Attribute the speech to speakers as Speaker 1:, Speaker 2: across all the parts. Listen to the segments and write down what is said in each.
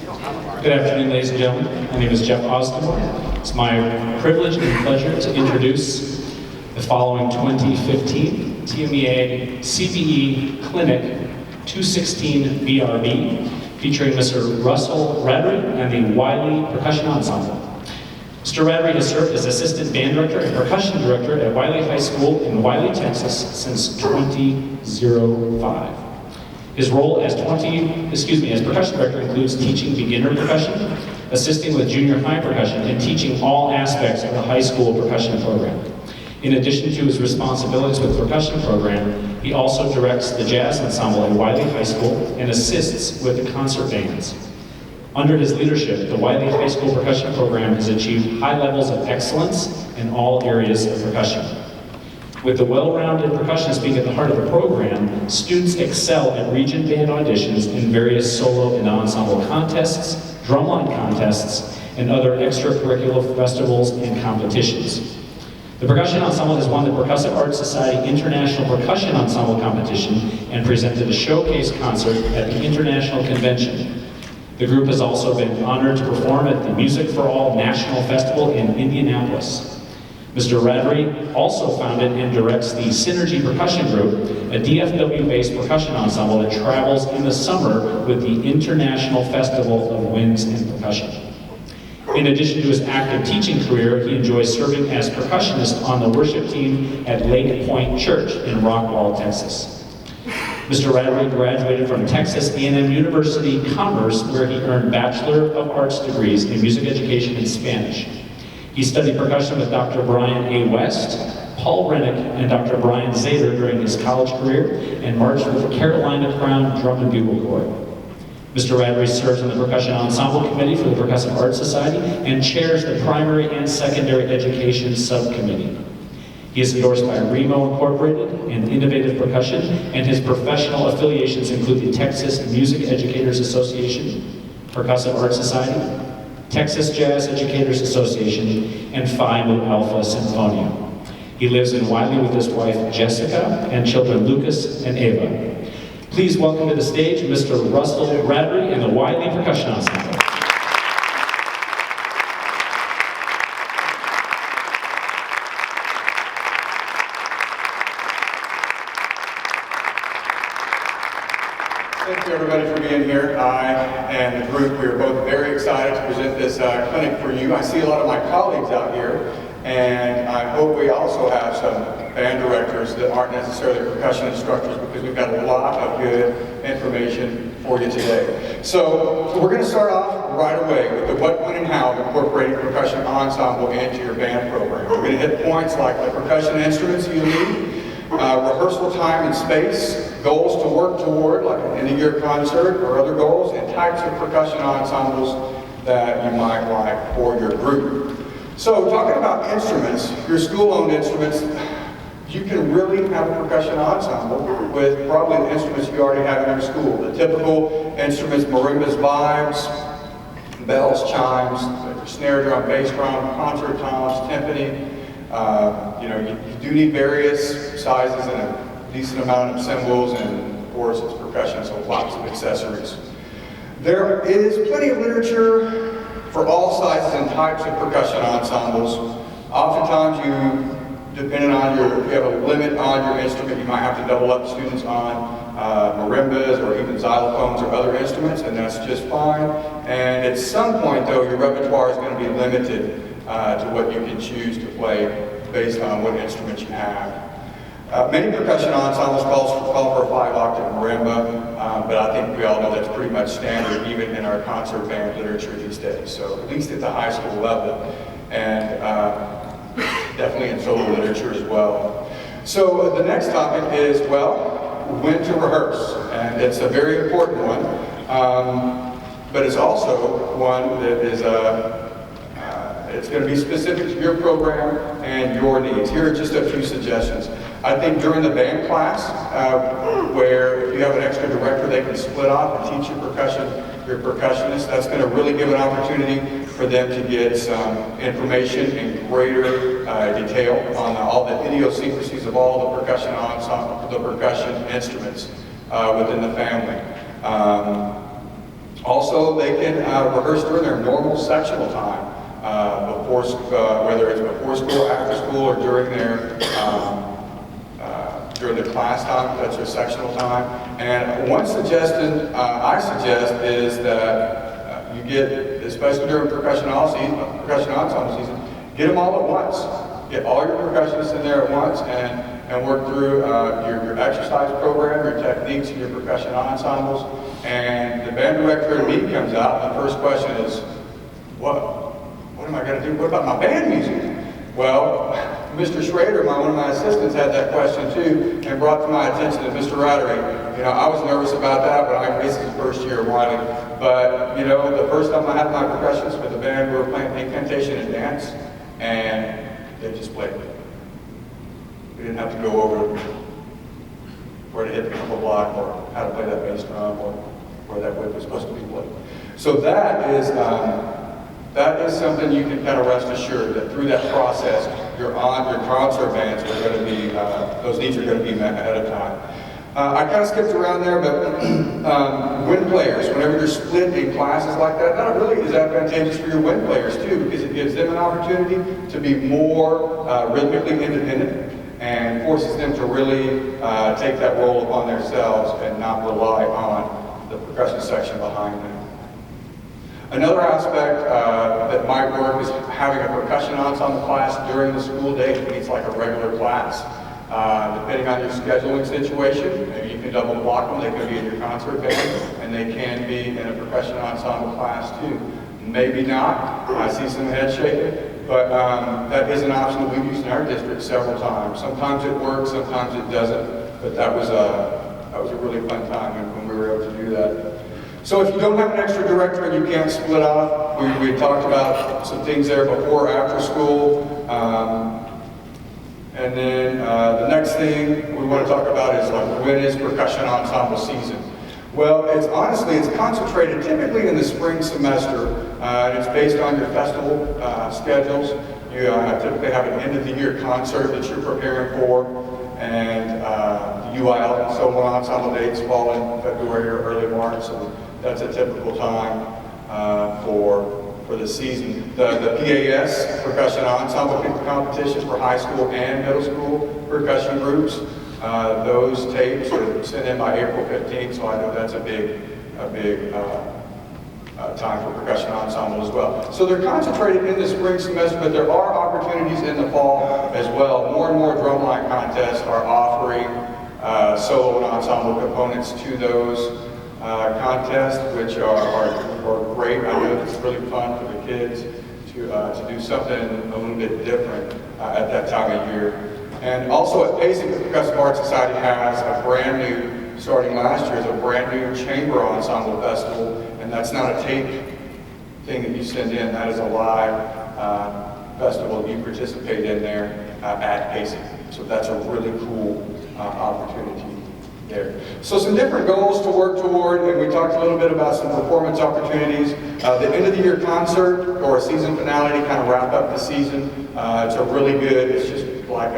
Speaker 1: Good afternoon, ladies and gentlemen. My name is Jeff Osborne. It's my privilege and pleasure to introduce the following 2015 TMEA CPE Clinic 216 BRB, featuring Mr. Russell Ratterree and the Wylie Percussion Ensemble. Mr. Ratterree has served as Assistant Band Director and Percussion Director at Wylie High School in Wylie, Texas since 2005. His role as Percussion Director includes teaching beginner percussion, assisting with junior high percussion, and teaching all aspects of the high school percussion program. In addition to his responsibilities with the percussion program, he also directs the jazz ensemble at Wylie High School and assists with the concert bands. Under his leadership, the Wylie High School percussion program has achieved high levels of excellence in all areas of percussion. With the well-rounded percussionist being at the heart of the program, students excel at region band auditions in various solo and ensemble contests, drumline contests, and other extracurricular festivals and competitions. The Percussion Ensemble has won the Percussive Arts Society International Percussion Ensemble Competition and presented a showcase concert at the International Convention. The group has also been honored to perform at the Music for All National Festival in Indianapolis. Mr. Ratterree also founded and directs the Synergy Percussion Group, a DFW-based percussion ensemble that travels in the summer with the International Festival of Winds and Percussion. In addition to his active teaching career, he enjoys serving as percussionist on the worship team at Lake Point Church in Rockwall, Texas. Mr. Ratterree graduated from Texas A&M University Commerce, where he earned Bachelor of Arts degrees in music education and Spanish. He studied percussion with Dr. Brian A. West, Paul Rennick, and Dr. Brian Zader during his college career, and marched with the Carolina Crown Drum and Bugle Corps. Mr. Ratterree serves on the Percussion Ensemble Committee for the Percussive Arts Society and chairs the Primary and Secondary Education Subcommittee. He is endorsed by Remo Incorporated and Innovative Percussion, and his professional affiliations include the Texas Music Educators Association, Percussive Arts Society, Texas Jazz Educators Association, and Phi Mu Alpha Sinfonia. He lives in Wylie with his wife Jessica and children Lucas and Ava. Please welcome to the stage Mr. Russell Ratterree and the Wylie Percussion Ensemble.
Speaker 2: Thank you everybody for being here. I and the group, we are both very excited to present this clinic for you. I see a lot of my colleagues out here, and I hope we also have some band directors that aren't necessarily percussion instructors, because we've got a lot of good information for you today. So we're going to start off right away with the what, when, and how of incorporating percussion ensemble into your band program. We're going to hit points like the percussion instruments you need, rehearsal time and space, goals to work toward, like an end-of-year concert or other goals, and types of percussion ensembles that you might like for your group. So talking about instruments, your school-owned instruments, you can really have a percussion ensemble with probably the instruments you already have in your school. The typical instruments, marimbas, vibes, bells, chimes, snare drum, bass drum, concert toms, timpani. You do need various sizes and a decent amount of cymbals, and of course it's percussion, so lots of accessories. There is plenty of literature for all sizes and types of percussion ensembles. Oftentimes depending on if you have a limit on your instrument, you might have to double up students on marimbas or even xylophones or other instruments, and that's just fine. And at some point though, your repertoire is going to be limited to what you can choose to play based on what instrument you have. Many percussion ensembles call for a 5-octave marimba, but I think we all know that's pretty much standard even in our concert band literature these days, so at least at the high school level, and definitely in solo literature as well. So the next topic is, well, when to rehearse, and it's a very important one, but it's also one that is it's going to be specific to your program and your needs. Here are just a few suggestions. I think during the band class, where if you have an extra director, they can split off and teach your percussionist. That's going to really give an opportunity for them to get some information in greater detail on all the idiosyncrasies of all the percussion ensemble, the percussion instruments within the family. Also, they can rehearse during their normal sectional time, whether it's before school, after school, or during their class time. That's their sectional time. And one suggestion I suggest is that you get, especially during percussion ensemble season, get them all at once. Get all your percussionists in there at once and work through your exercise program, your techniques, and your percussion ensembles. And the band director and me comes out, and the first question is, what am I going to do? What about my band music? Well, Mr. Schrader, one of my assistants, had that question too, and brought to my attention that Mr. Ratterree, I was nervous about that, but this is the first year of Wylie. But, the first time I had my percussionists with the band, we were playing incantation and dance, and they just played. We didn't have to go over where to hit the couple block, or how to play that bass drum, or where that whip was supposed to be played. So that is something you can kind of rest assured that through that process, your concert bands are going to be, those needs are going to be met ahead of time. I kind of skipped around there, but wind players, whenever you're split in classes like that really is advantageous for your wind players too, because it gives them an opportunity to be more rhythmically independent and forces them to really take that role upon themselves and not rely on the percussion section behind them. Another aspect that might work is having a percussion ensemble class during the school day. It's like a regular class. Depending on your scheduling situation, maybe you can double block them. They can be in your concert band, and they can be in a percussion ensemble class too. Maybe not. I see some head shaking, but that is an option that we've used in our district several times. Sometimes it works, sometimes it doesn't, but that was a really fun time when we were able to do that. So if you don't have an extra director and you can't split off, we talked about some things there before or after school. And then the next thing we want to talk about is when is percussion ensemble season? Well, it's concentrated typically in the spring semester, and it's based on your festival schedules. You typically have an end of the year concert that you're preparing for, and the UIL and so on ensemble dates fall in February or early March, so that's a typical time for the season. The PAS, Percussion Ensemble competitions for high school and middle school percussion groups, those tapes are sent in by April 15th, so I know that's a big time for percussion ensemble as well. So they're concentrated in the spring semester, but there are opportunities in the fall as well. More and more drumline contests are offering solo and ensemble components to those contests, which are great. I know it's really fun for the kids to do something a little bit different at that time of year. And also at Pacing, the Percussive Arts Society has a brand new, starting last year, is a brand new chamber ensemble festival, and that's not a tape thing that you send in, that is a live festival you participate in there at Pacing. So that's a really cool opportunity there. So some different goals to work toward, and we talked a little bit about some performance opportunities. The end of the year concert or a season finale to kind of wrap up the season. It's a really good, it's just like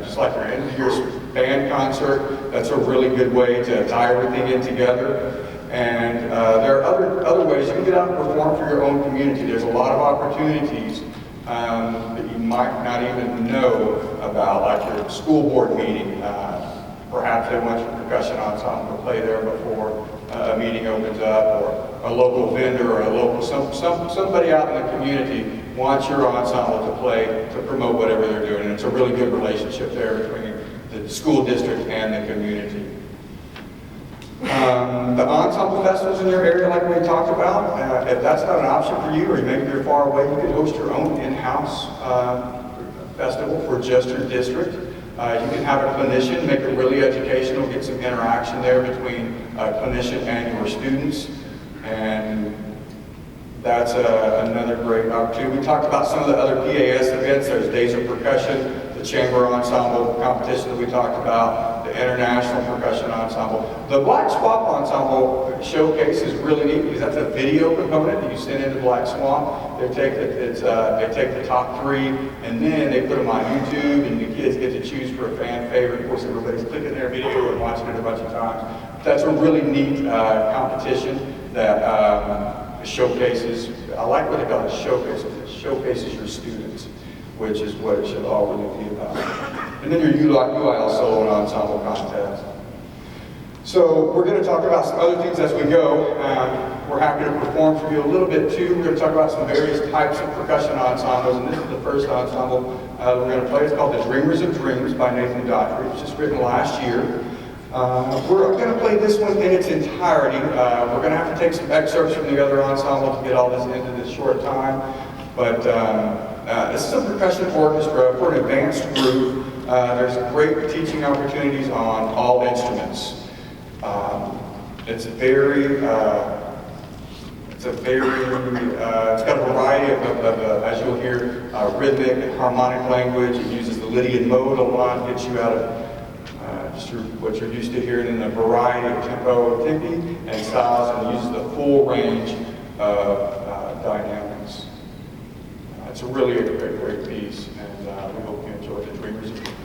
Speaker 2: just like your end of the year band concert. That's a really good way to tie everything in together. And there are other ways you can get out and perform for your own community. There's a lot of opportunities that you might not even know about, like your school board meeting. Perhaps they want your percussion ensemble to play there before a meeting opens up, or a local vendor, or somebody out in the community wants your ensemble to play to promote whatever they're doing. And it's a really good relationship there between the school district and the community. The ensemble festivals in your area, like we talked about, if that's not an option for you, or maybe you're far away, you could host your own in-house festival for just your district. You can have a clinician, make it really educational, get some interaction there between a clinician and your students, and that's another great opportunity. We talked about some of the other PAS events. There's Days of Percussion, the Chamber Ensemble competition that we talked about, the International Percussion Ensemble. The Black Swamp Ensemble showcase is really neat because that's a video component that you send into Black Swamp. They take the top 3 and then they put them on YouTube, and the kids get to choose for a fan favorite. Of course, everybody's clicking their video and watching it a bunch of times. That's a really neat competition. that showcases, I like what they call it, showcases. It showcases your students, which is what it should all really be about. And then your UIL solo and ensemble contest. So we're going to talk about some other things as we go. We're happy to perform for you a little bit too. We're going to talk about some various types of percussion ensembles, and this is the first ensemble we're going to play. It's called The Dreamers of Dreams by Nathan Daughtry. It was just written last year. We're going to play this one in its entirety. We're going to have to take some excerpts from the other ensemble to get all this into this short time. But this is a percussion orchestra for an advanced group. There's great teaching opportunities on all instruments. It's got a variety of as you'll hear, rhythmic and harmonic language. It uses the Lydian mode a lot, gets you out of just what you're used to hearing in a variety of tempo, tempi, and styles, and it uses the full range of dynamics. It's a really great piece, and we hope you enjoy The Dreamers of Dreams.